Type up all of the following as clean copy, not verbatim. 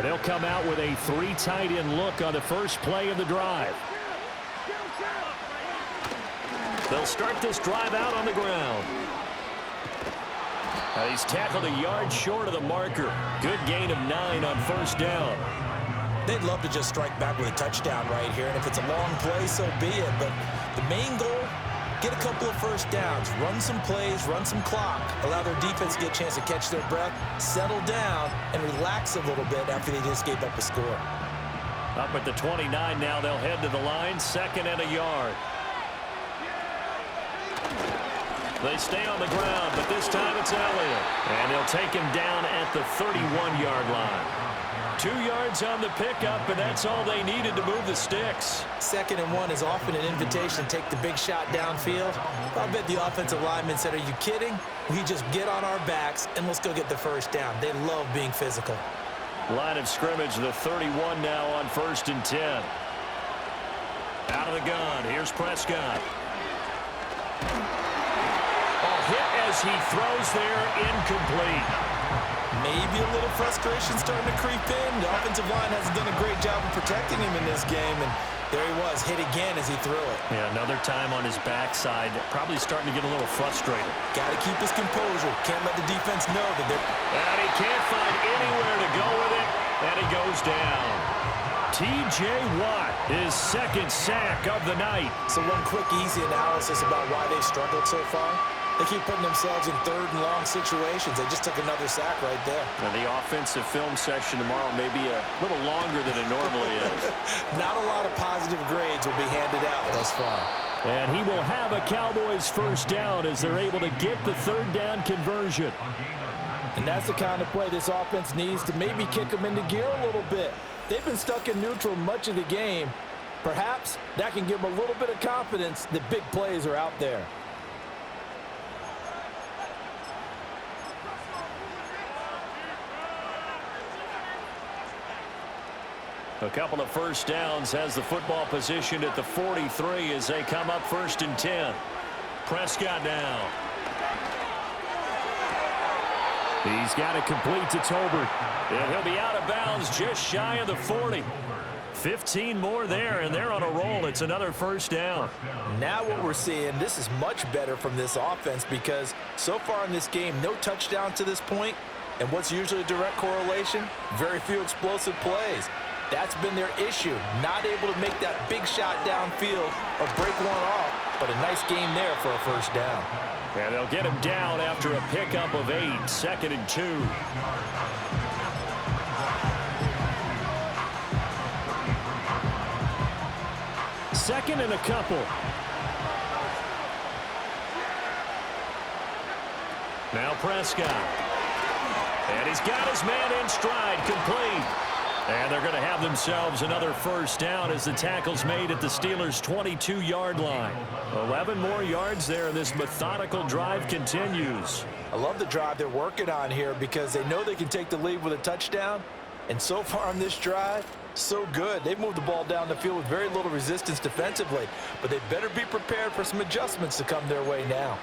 They'll come out with a 3 tight end look on the first play of the drive. They'll start this drive out on the ground. He's tackled a yard short of the marker. Good gain of 9 on first down. They'd love to just strike back with a touchdown right here, and if it's a long play, so be it. But the main goal, get a couple of first downs, run some plays, run some clock, allow their defense to get a chance to catch their breath, settle down, and relax a little bit after they just gave up a score. Up at the 29 now, they'll head to the line, 2nd and a yard. They stay on the ground, but this time it's Elliott. And they'll take him down at the 31-yard line. 2 yards on the pickup, and that's all they needed to move the sticks. 2nd and 1 is often an invitation to take the big shot downfield. I bet the offensive lineman said, "Are you kidding? We just get on our backs, and let's go get the first down." They love being physical. Line of scrimmage, the 31 now on 1st and 10. Out of the gun, here's Prescott. Hit as he throws there, incomplete. Maybe a little frustration starting to creep in. The offensive line hasn't done a great job of protecting him in this game, and there he was, hit again as he threw it. Yeah, another time on his backside, probably starting to get a little frustrated. Got to keep his composure. Can't let the defense know that they're... And he can't find anywhere to go with it, and he goes down. T.J. Watt, his 2nd sack of the night. So one quick, easy analysis about why they've struggled so far. They keep putting themselves in 3rd and long situations. They just took another sack right there. And the offensive film session tomorrow may be a little longer than it normally is. Not a lot of positive grades will be handed out thus far. And he will have a Cowboys first down as they're able to get the 3rd down conversion. And that's the kind of play this offense needs to maybe kick them into gear a little bit. They've been stuck in neutral much of the game. Perhaps that can give them a little bit of confidence that big plays are out there. A couple of first downs, has the football positioned at the 43 as they come up 1st and 10. Prescott now. He's got it complete to Tolbert. And he'll be out of bounds just shy of the 40. 15 more there, and they're on a roll. It's another first down. Now what we're seeing, this is much better from this offense because so far in this game, no touchdown to this point. And what's usually a direct correlation? Very few explosive plays. That's been their issue, not able to make that big shot downfield or break one off, but a nice game there for a first down. And they'll get him down after a pickup of 8, 2nd and 2. Second and a couple. Now Prescott. And he's got his man in stride, complete. And they're going to have themselves another first down as the tackle's made at the Steelers' 22-yard line. 11 more yards there, and this methodical drive continues. I love the drive they're working on here because they know they can take the lead with a touchdown. And so far on this drive, so good. They've moved the ball down the field with very little resistance defensively, but they better be prepared for some adjustments to come their way now.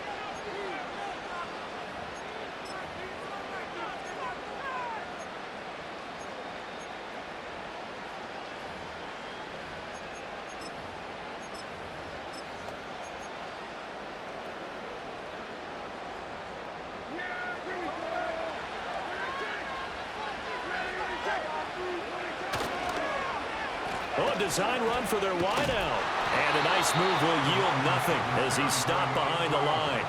Oh, a design run for their wideout. And a nice move will yield nothing as he's stopped behind the line.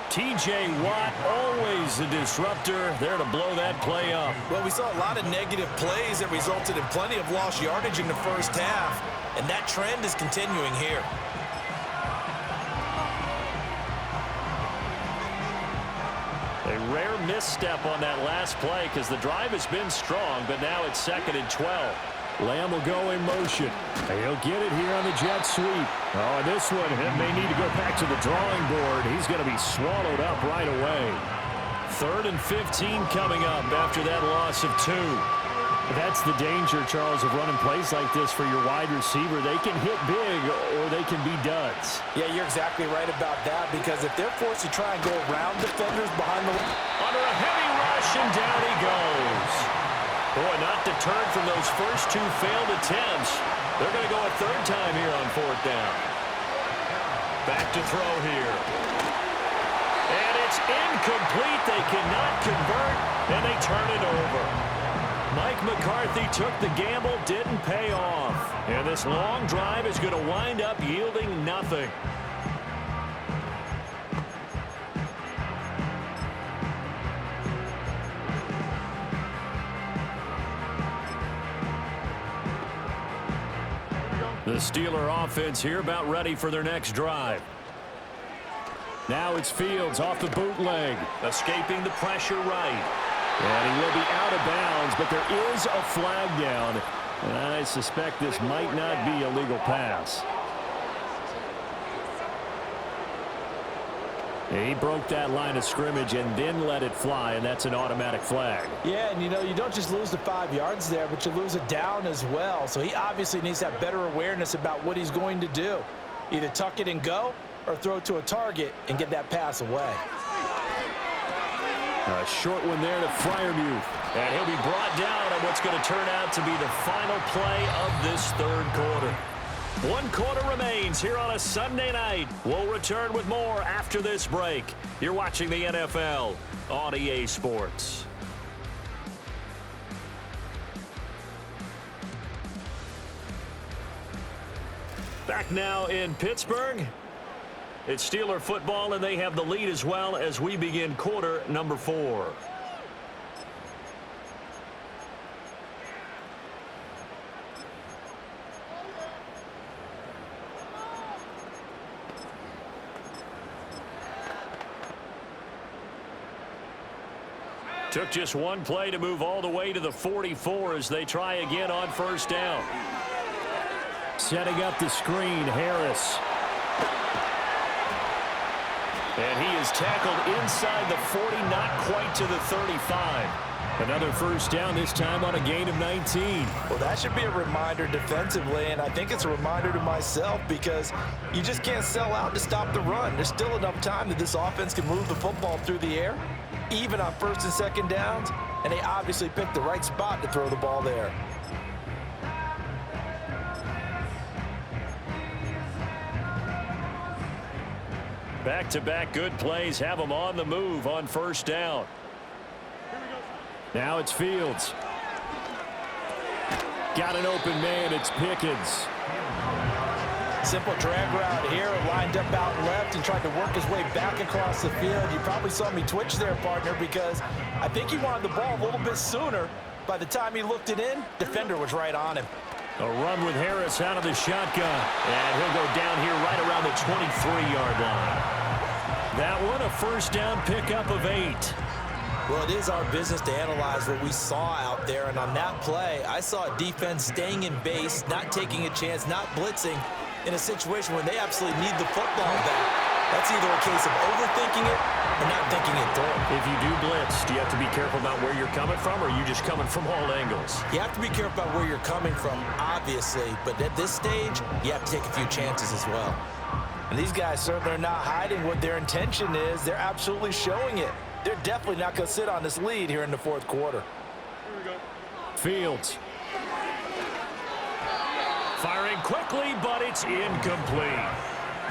T.J. Watt, always a disruptor, there to blow that play up. Well, we saw a lot of negative plays that resulted in plenty of lost yardage in the first half, and that trend is continuing here. A rare misstep on that last play because the drive has been strong, but now it's 2nd and 12. Lamb will go in motion. He'll get it here on the jet sweep. Oh, and this one, he may need to go back to the drawing board. He's going to be swallowed up right away. 3rd and 15 coming up after that loss of 2. That's the danger, Charles, of running plays like this for your wide receiver. They can hit big or they can be duds. Yeah, you're exactly right about that because if they're forced to try and go around defenders behind the... Under a heavy rush, and down he goes. Boy, not deterred from those first two failed attempts. They're going to go a third time here on fourth down. Back to throw here. And it's incomplete. They cannot convert, and they turn it over. Mike McCarthy took the gamble, didn't pay off. And this long drive is going to wind up yielding nothing. The Steeler offense here about ready for their next drive. Now it's Fields off the bootleg, escaping the pressure right. And he will be out of bounds, but there is a flag down. And I suspect this might not be a legal pass. He broke that line of scrimmage and then let it fly, and that's an automatic flag. Yeah, and you don't just lose the 5 yards there, but you lose it down as well. So he obviously needs to have better awareness about what he's going to do. Either tuck it and go or throw it to a target and get that pass away. A short one there to Freiermuth. And he'll be brought down on what's going to turn out to be the final play of this third quarter. 1 quarter remains here on a Sunday night. We'll return with more after this break. You're watching the NFL on EA Sports. Back now in Pittsburgh. It's Steeler football, and they have the lead as well as we begin quarter number 4. Took just one play to move all the way to the 44 as they try again on first down. Setting up the screen, Harris. And he is tackled inside the 40, not quite to the 35. Another first down, this time on a gain of 19. Well, that should be a reminder defensively, and I think it's a reminder to myself because you just can't sell out to stop the run. There's still enough time that this offense can move the football through the air, even on first and second downs, and they obviously picked the right spot to throw the ball there. Back-to-back good plays have them on the move on first down. Now it's Fields. Got an open man. It's Pickens. Simple drag route here, lined up out left and tried to work his way back across the field. You probably saw me twitch there, partner, because I think he wanted the ball a little bit sooner. By the time he looked it in, defender was right on him. A run with Harris out of the shotgun. And he'll go down here right around the 23-yard line. That one, a first down pickup of 8. Well, it is our business to analyze what we saw out there. And on that play, I saw a defense staying in base, not taking a chance, not blitzing in a situation where they absolutely need the football back. That's either a case of overthinking it or not thinking it through. If you do blitz, do you have to be careful about where you're coming from, or are you just coming from all angles? You have to be careful about where you're coming from, obviously. But at this stage, you have to take a few chances as well. And these guys certainly are not hiding what their intention is. They're absolutely showing it. They're definitely not going to sit on this lead here in the fourth quarter. Here we go. Fields. Firing quickly, but it's incomplete.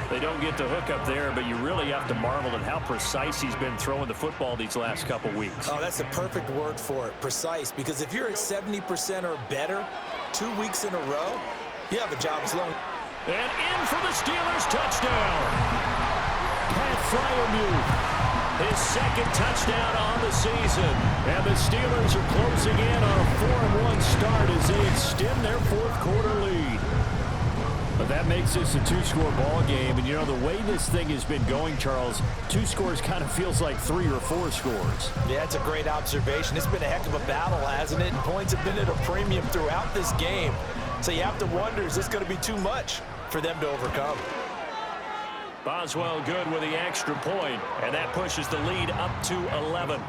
They don't get the hook up there, but you really have to marvel at how precise he's been throwing the football these last couple weeks. Oh, that's the perfect word for it, precise. Because if you're at 70% or better 2 weeks in a row, you have a job as long. And in for the Steelers touchdown. Pat Freiermuth, his second touchdown on the season. And the Steelers are closing in on a 4-1 start as they extend their fourth quarter lead. But that makes this a 2-score ball game. And, you know, the way this thing has been going, Charles, 2 scores kind of feels like 3 or 4 scores. Yeah, it's a great observation. It's been a heck of a battle, hasn't it? And points have been at a premium throughout this game. So you have to wonder, is this going to be too much for them to overcome? Boswell good with the extra point, and that pushes the lead up to 11.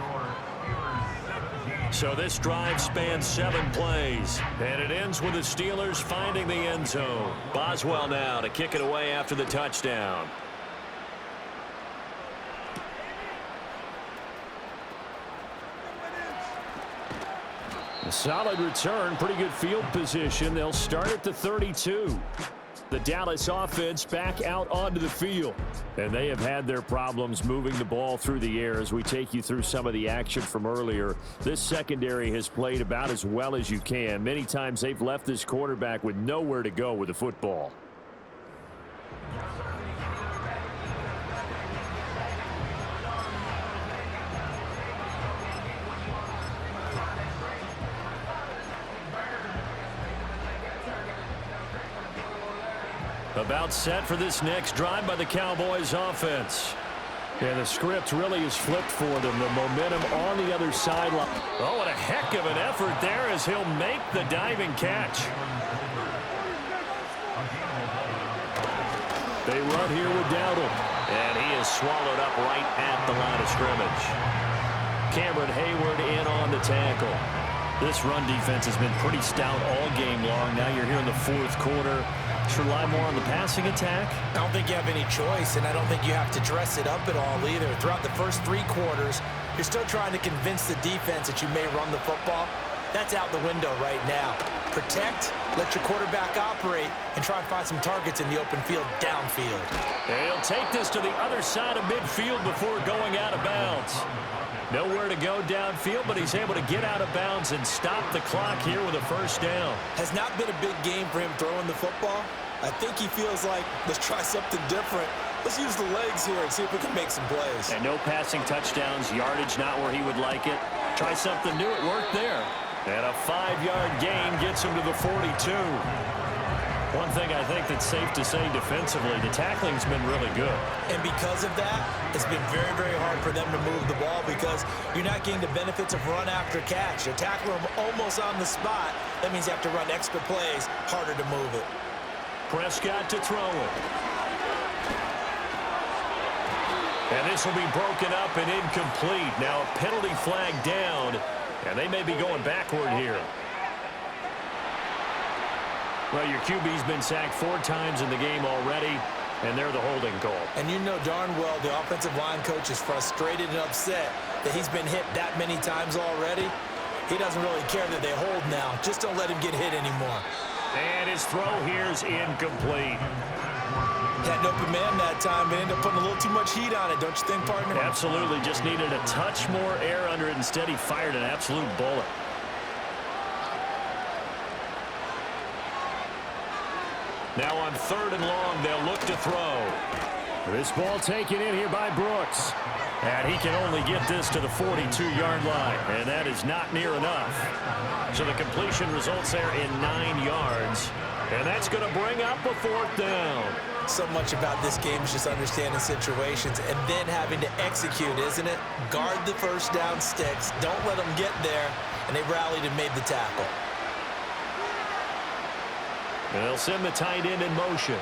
So this drive spans 7 plays, and it ends with the Steelers finding the end zone. Boswell now to kick it away after the touchdown. A solid return, pretty good field position. They'll start at the 32. The Dallas offense back out onto the field. And they have had their problems moving the ball through the air as we take you through some of the action from earlier. This secondary has played about as well as you can. Many times they've left this quarterback with nowhere to go with the football. About set for this next drive by the Cowboys offense. And the script really is flipped for them. The momentum on the other sideline. Oh, what a heck of an effort there as he'll make the diving catch. They run here with Dowdle. And he is swallowed up right at the line of scrimmage. Cameron Hayward in on the tackle. This run defense has been pretty stout all game long. Now you're here in the fourth quarter. Should rely more on the passing attack? I don't think you have any choice, and I don't think you have to dress it up at all either. Throughout the first 3 quarters, you're still trying to convince the defense that you may run the football. That's out the window right now. Protect, let your quarterback operate, and try and find some targets in the open field downfield. He'll take this to the other side of midfield before going out of bounds. Nowhere to go downfield, but he's able to get out of bounds and stop the clock here with a first down. Has not been a big game for him throwing the football. I think he feels like, let's try something different. Let's use the legs here and see if we can make some plays. And no passing touchdowns, yardage not where he would like it. Try something new, it worked there. And a 5-yard gain gets him to the 42. One thing I think that's safe to say defensively, the tackling's been really good. And because of that, it's been very, very hard for them to move the ball because you're not getting the benefits of run after catch. You're tackling them almost on the spot. That means you have to run extra plays, harder to move it. Prescott to throw it. And this will be broken up and incomplete. Now a penalty flag down, and they may be going backward here. Well, your QB's been sacked 4 times in the game already, and they're the holding call. And you know darn well the offensive line coach is frustrated and upset that he's been hit that many times already. He doesn't really care that they hold now. Just don't let him get hit anymore. And his throw here's incomplete. Had an open man that time, but ended up putting a little too much heat on it, don't you think, partner? Absolutely. Just needed a touch more air under it. Instead, he fired an absolute bullet. Now on 3rd and long, they'll look to throw. This ball taken in here by Brooks. And he can only get this to the 42-yard line. And that is not near enough. So the completion results there in 9 yards. And that's going to bring up a 4th down. So much about this game is just understanding situations and then having to execute, isn't it? Guard the first down sticks. Don't let them get there. And they rallied and made the tackle. And they'll send the tight end in motion.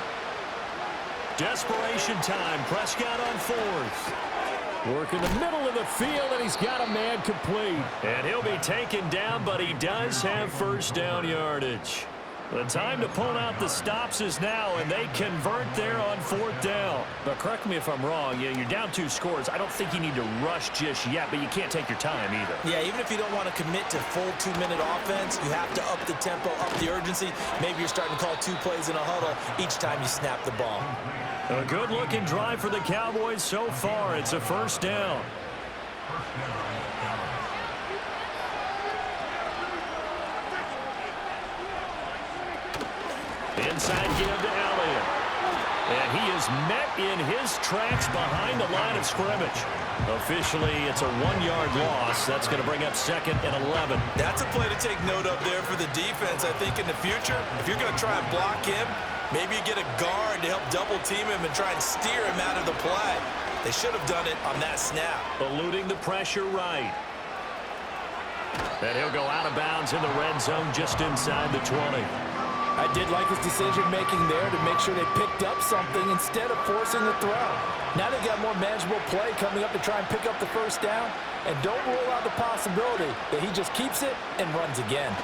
Desperation time. Prescott on 4th. Work in the middle of the field, and he's got a man complete. And he'll be taken down, but he does have first down yardage. The time to pull out the stops is now, and they convert there on 4th down. But correct me if I'm wrong, you're down 2 scores. I don't think you need to rush just yet, but you can't take your time either. Yeah, even if you don't want to commit to full 2-minute offense, you have to up the tempo, up the urgency. Maybe you're starting to call 2 plays in a huddle each time you snap the ball. A good-looking drive for the Cowboys so far. It's a first down. Inside give to Elliott. And he is met in his tracks behind the line of scrimmage. Officially, it's a 1-yard loss. That's going to bring up 2nd and 11. That's a play to take note of there for the defense. I think in the future, if you're going to try and block him, maybe you get a guard to help double team him and try and steer him out of the play. They should have done it on that snap. Eluding the pressure right. And he'll go out of bounds in the red zone just inside the 20. I did like his decision-making there to make sure they picked up something instead of forcing the throw. Now they've got more manageable play coming up to try and pick up the first down. And don't rule out the possibility that he just keeps it and runs again.